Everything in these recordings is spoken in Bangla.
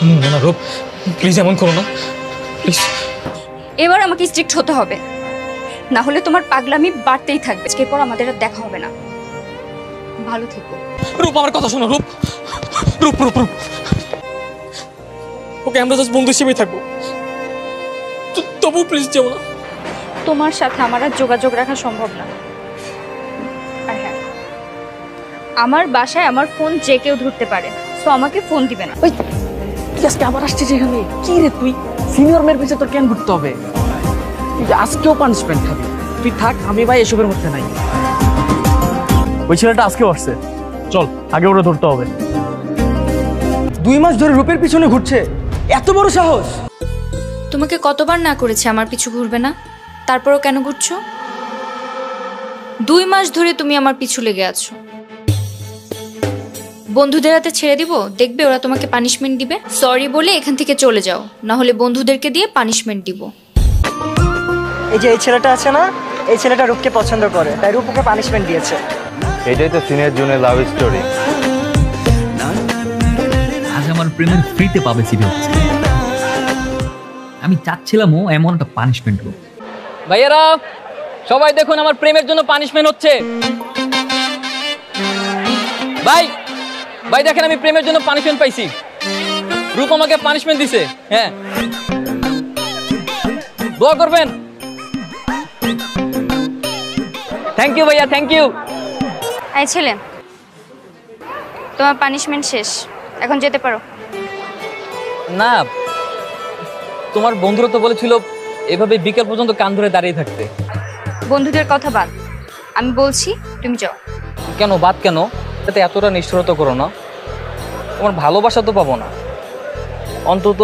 না রূপ, প্লিজ এমন করো না প্লিজ। এবার আমাকে স্ট্রিক্ট হতে হবে, না হলে তোমার পাগলামি বাড়তেই থাকবে। আজকের পর আমাদের আর দেখা হবে না। ভালো থেকো। রূপ আমার কথা শোনো। রূপ রূপ রূপ রূপ ওকে আমরা জাস্ট বন্ধু হিসেবেই থাকবো, তবু প্লিজ যেও না। তোমার সাথে আমার আর যোগাযোগ রাখা সম্ভব না। আর হ্যাঁ, আমার বাসায় আমার ফোন যে কেউ ধরতে পারে, তো আমাকে ফোন দিবে না। ওই তুই আজকে আবার আসছিস এখানে? কি রে তুই, সিনিয়র মেয়ের পিছনে তোর কেন ঘুরতে হবে? তুই আজকেও পানিশমেন্ট খাবি। তুই থাক, আমি ভাই এসবের মধ্যে নাই। ওই ছেলেটা আজকেও আসছে, চল আগে ওরা ধরতে হবে। 2 মাস ধরে রূপের পিছনে ঘুরছে, এত বড় সাহস! তোমাকে কতবার না করেছে আমার পিছু ঘুরবে না, তারপরও কেন ঘুরছো? 2 মাস ধরে তুমি আমার পিছু লেগে আছো। বন্ধুদের হাতে ছেড়ে দিব, দেখবে ওরা তোমাকে পানিশমেন্ট দিবে। সরি বলে এখান থেকে চলে যাও, না হলে বন্ধুদেরকে দিয়ে পানিশমেন্ট দিব। এই যে এই ছেলেটা আছে না, এই ছেলেটা রূপকে পছন্দ করে, তাই রূপ ওকে পানিশমেন্ট দিয়েছে। এটাই তো সিনিয়র জুনিয়র লাভ স্টোরি। আজ আমার প্রেমের ফ্রিতে পাবলিসিটি হচ্ছে। আমি চাচ্ছিলাম ও এমন একটা পানিশমেন্ট হোক। ভাইয়ারা সবাই দেখুন, আমার প্রেমের জন্য পানিশমেন্ট হচ্ছে। ভাই ভাই দেখেন, আমি প্রেমের জন্য পানিশমেন্ট পাইছি। রূপ আমাকে পানিশমেন্ট দিছে। হ্যাঁ, দোয়া করবেন। থ্যাংক ইউ ভাইয়া, থ্যাংক ইউ। এই ছেলে, তোমার পানিশমেন্ট শেষ, এখন যেতে পারো। না, তোমার বন্ধুরা তো বলেছিল এভাবে বিকেল পর্যন্ত কান ধরে দাঁড়িয়ে থাকতে। বন্ধুদের কথা বাদ, আমি বলছি তুমি যাও। কেন বাদ কেন? তাতে এতটা নিষ্ঠুরতা করো না। তোমার ভালোবাসা তো পাবো না, অন্তত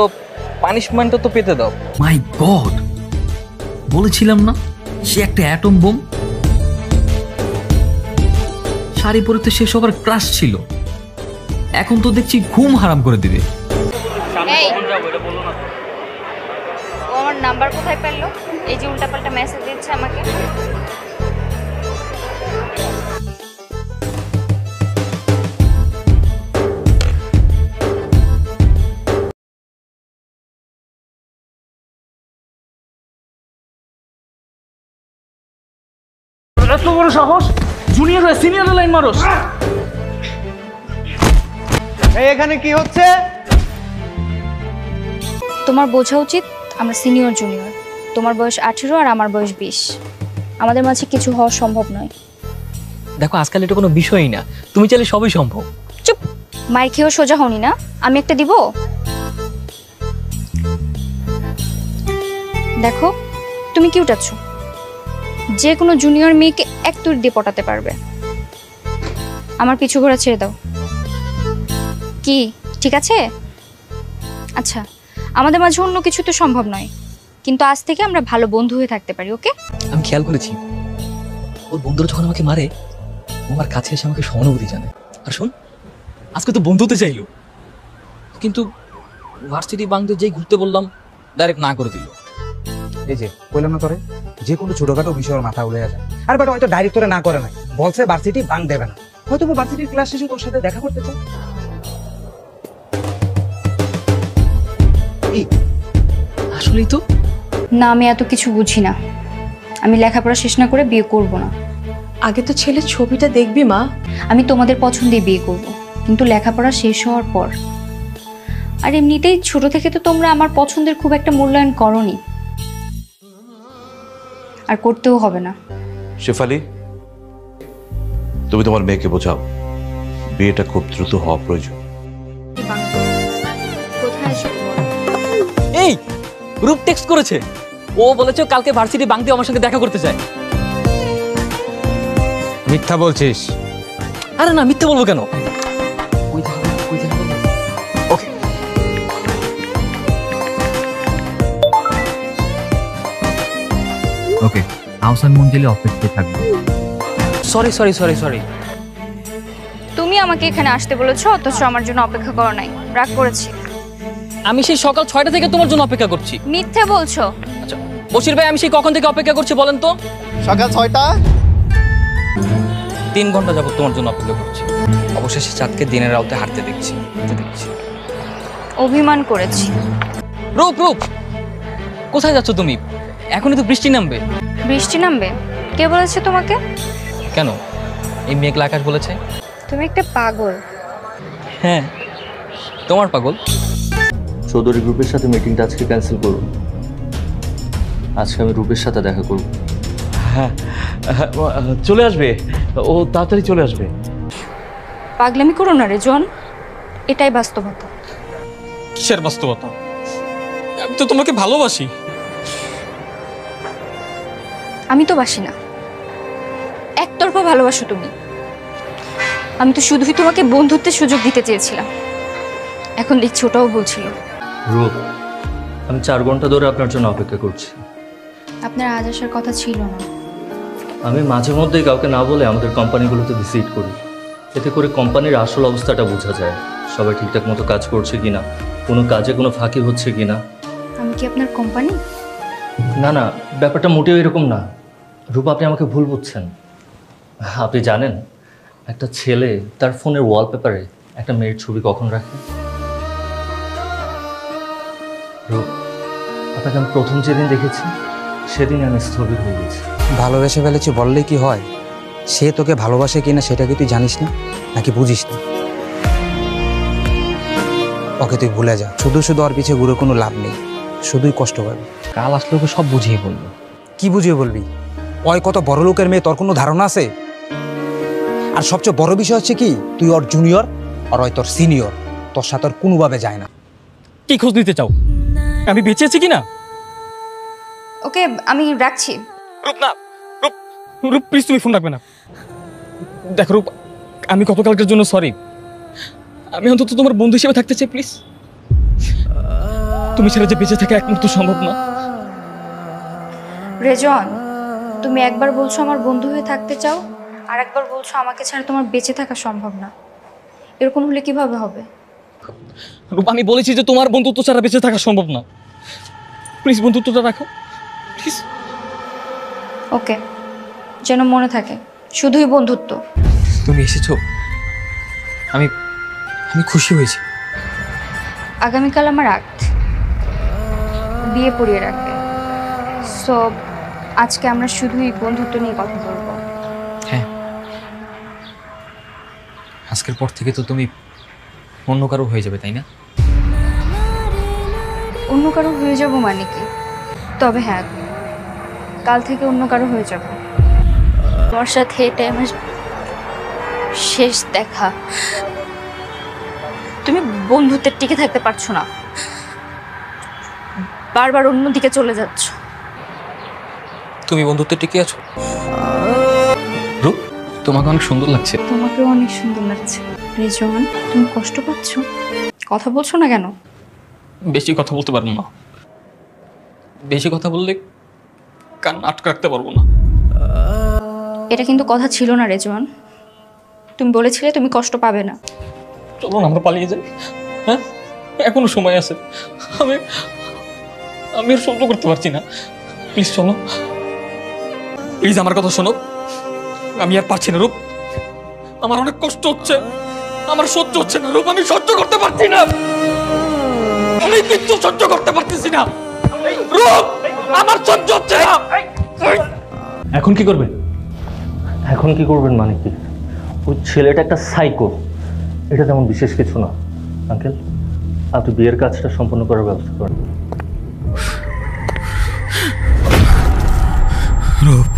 পানিশমেন্টও তো পেতে দাও। মাই গড, বলেছিলাম না সে একটা অ্যাটম বোম। শাড়ি পরে তো সে সবার ক্রাশ ছিল, এখন তো দেখছি ঘুম হারাম করে দিবে। এই, ও আমার নাম্বার কোথায় পেলো? এই যে উল্টাপাল্টা মেসেজ দিচ্ছে আমাকে। এত বড় সাহস, জুনিয়র হয়ে সিনিয়র লাইন মারোস? এখানে কি হচ্ছে? তোমার বোঝা উচিত আমরা সিনিয়র জুনিয়র। তোমার বয়স 18 আর আমার বয়স 20। আমাদের মাঝে কিছু হওয়া সম্ভব নয়। দেখো আজকাল এটা কোনো বিষয়ই না, তুমি চাইলে সবই সম্ভব। চুপ, মায়ের খেয়েও সোজা হওনি না। আমি একটা দিব? দেখো তুমি কি উঠাচ্ছ? যে কোনো জুনিয়র মেয়েকে এক তুড়ি দিয়ে পটাতে পারবে। আমার পিছু ঘোরা ছেড়ে দাও। কি ঠিক আছে? আচ্ছা, আমাদের মাঝে অন্য কিছু তো সম্ভব নয়, কিন্তু আজ থেকে আমরা ভালো বন্ধু হয়ে থাকতে পারি। ওকে? আমি খেয়াল করেছি ওর বন্ধুরা যখন আমাকে মারে, ও আমার কাছে এসে আমাকে সহানুভূতি জানায়। আর শোন, আজকে তো বন্ধু হতে চাইলো, কিন্তু ভার্সিটি বাংলাদেশ যেই ঘুরতে বললাম ডাইরেক্ট না করে দিল। এই যে কইলাম না তোরে, যে কোনো ছোটখাটো বিষয়ের মাথা উড়ে যায়। আর বাট হয়তো ডাইরেক্ট তোরে না করে নাই, বলছে ভার্সিটি বাং দেবে না। হয়তো ভার্সিটির ক্লাস শেষে তোর সাথে দেখা করতে চায়। আসলেই তো না, আমি এত কিছু বুঝি না। আমি লেখাপড়া শেষ না করে বিয়ে করব না। আগে তো ছেলের ছবিটা দেখবি মা। আমি তোমাদের পছন্দে বিয়ে করব, কিন্তু লেখাপড়া শেষ হওয়ার পর। আর এমনিতেই ছোট থেকে তো তোমরা আমার পছন্দের খুব একটা মূল্যায়ন করোনি, আর করতেও হবে না। শেফালি, তুমি তোমার মেয়েকে বোঝাও বিয়েটা খুব দ্রুত হওয়া প্রয়োজন। এই রূপ টেক্সট করেছে, ও বলেছে কালকে ভার্সিটি বাংতি আমার সঙ্গে দেখা করতে চায়। মিথ্যা বলছিস? আরে না, মিথ্যা বলবো কেন? ওকে, ওকে, আহসান মঞ্জিলে অপেক্ষায় থাকবে। Sorry sorry sorry sorry. তুমি আমাকে এখানে আসতে বলেছো, অথচ আমার জন্য অপেক্ষা করো নাই। রাগ করেছি। আমি সেই সকাল 6টা থেকে তোমার জন্য অপেক্ষা করছি। মিথ্যে বলছো। আচ্ছা বশির ভাই, আমি সেই কখন থেকে অপেক্ষা করছি বলেন তো? সকাল 6টা। 3 ঘন্টা যাবত তোমার জন্য অপেক্ষা করছি। অবশেষে চাঁদকে দিনের আলোতে হাঁটতে দেখছি। অভিমান করেছি। রূপ রূপ, কোথায় যাচ্ছ তুমি? এখনই তো বৃষ্টি নামবে। বৃষ্টি নামবে? কে বলেছে তোমাকে? কেন, এই মেঘলা আকাশ বলেছে। তুমি একটা পাগল। হ্যাঁ, তোমার পাগল। চৌধুরী গ্রুপের সাথে মিটিংটা আজকে ক্যান্সেল করুন। আজকে আমি রূপের সাথে দেখা করব। হ্যাঁ, চলে আসবে, ও তাড়াতাড়ি চলে আসবে। পাগলামি করো না রেজন, এটাই বাস্তবতা। কিসের বাস্তবতা? আমি তো তোমাকে ভালোবাসি। আমি তো বাসি না, একতরফা ভালোবাসো তুমি। আমি তো শুধুই তোমাকে বন্ধুত্বের সুযোগ দিতে চেয়েছিলাম, এখন দেখছি ওটাও বলছিল। রূপ, আমি 4 ঘন্টা ধরে আপনার জন্য অপেক্ষা করছি। আপনার আজ আসার কথা ছিল না। আমি মাঝে মধ্যেই কাউকে না বলে আমাদের কোম্পানিগুলোতে ভিজিট করি, এতে করে কোম্পানির আসল অবস্থাটা বোঝা যায়। সবাই ঠিকঠাক মতো কাজ করছে কিনা, কোনো কাজে কোনো ফাঁকি হচ্ছে কিনা। আমি কি আপনার কোম্পানি? না না, ব্যাপারটা মোটেও এরকম না। রূপ, আপনি আমাকে ভুল বুঝছেন। আপনি জানেন একটা ছেলে তার ফোনের ওয়ালপেপারে একটা মেয়ের ছবি কখন রাখে? রূপ, আপনাকে আমি প্রথম যেদিন দেখেছি সেদিন আমি স্থবির হয়ে গেছি। ভালোবেসে ফেলেছি বললেই কি হয়? সে তোকে ভালোবাসে কিনা সেটা কি তুই জানিস না, নাকি বুঝিস না? ওকে তুই ভুলে যা। শুধু শুধু ওর পিছিয়ে ঘুরে কোনো লাভ নেই, শুধুই কষ্ট পাবি। কাল আসলে ওকে সব বুঝিয়ে বলবো। কি বুঝিয়ে বলবি? ওই কত বড় লোকের মেয়ে, তোর কোনো ধারণা আছে? আর সবচেয়ে বড় বিষয় হচ্ছে কি, তুই ওর জুনিয়র আর ওই তোর সিনিয়র, তোর সাথে ওর কোনোভাবে যায় না। কি খোঁজ নিতে চাও? আমি বেঁচে আছি কিনা? ওকে, আমি রাখছি। রূপ না, রূপ, রূপ প্লিজ তুমি ফোন রাখবে না। দেখো রূপ, আমি গতকালকের জন্য সরি। আমি অন্তত তোমার বন্ধু হিসেবে থাকতে চাই প্লিজ। তুমি ছাড়া যে বেঁচে থাকা এক মুহূর্ত সম্ভব না। রেজন, তুমি একবার বলছো আমার বন্ধু হয়ে থাকতে চাও, আর একবার বলছো আমাকে ছাড়া তোমার বেঁচে থাকা সম্ভব না। এরকম হলে কিভাবে হবে? রূপ, আমি বলেছি যে তোমার বন্ধুত্ব ছাড়া বেঁচে থাকা সম্ভব না। প্লিজ বন্ধুত্বটা রাখো প্লিজ। ওকে, যেন মনে থাকে শুধুই বন্ধুত্ব। তুমি এসেছো, আমি আমি খুশি হয়েছি। আগামীকাল আমার আক্ত, বিয়ে পড়িয়ে রাখবে। সো আজকে আমরা শুধুই বন্ধুত্ব নিয়ে কথা বলবো। হ্যাঁ, আজকের পর থেকে তো তুমি অন্য কারো হয়ে যাবে, তাই না? অন্য কারো হয়ে যাব মানে কি? তবে হ্যাঁ, কাল থেকে অন্য কারো হয়ে যাব। তোমার সাথে এটাই আমার শেষ দেখা। তুমি বন্ধুত্বের টিকে থাকতে পারছো না, বারবার অন্যদিকে চলে যাচ্ছ। তুমি বন্ধুত্বে টিকে আছো। রূপ, তোমাকে অনেক সুন্দর লাগছে। তোমাকেও অনেক সুন্দর লাগছে। রেজন, তুমি কষ্ট পাচ্ছ? কথা বলছো না কেন? বেশি কথা বলতে পারবো না। বেশি কথা বললে কান আটকে রাখতে পারবো না। এটা কিন্তু কথা ছিল না রেজন। তুমি বলেছিলে তুমি কষ্ট পাবে না। চলো না আমরা পালিয়ে যাই। হ্যাঁ, এখনো সময় আছে। আমি আমি আর সহ্য করতে পারছি না। প্লিজ চলো, প্লিজ আমার কথা শোনো। আমি আর পারছি না রূপ, আমার অনেক কষ্ট হচ্ছে, আমার সহ্য হচ্ছে না রূপ, আমি সহ্য করতে পারছি না। আমি কিচ্ছু সহ্য করতে পারতেছি না রূপ, আমার সহ্য হচ্ছে না। এখন কি করবেন? এখন কি করবেন মানে কি? ওই ছেলেটা একটা সাইকো, এটা তেমন বিশেষ কিছু না। আঙ্কেল, আপনি বিয়ের কাজটা সম্পন্ন করার ব্যবস্থা করেন। রূপ,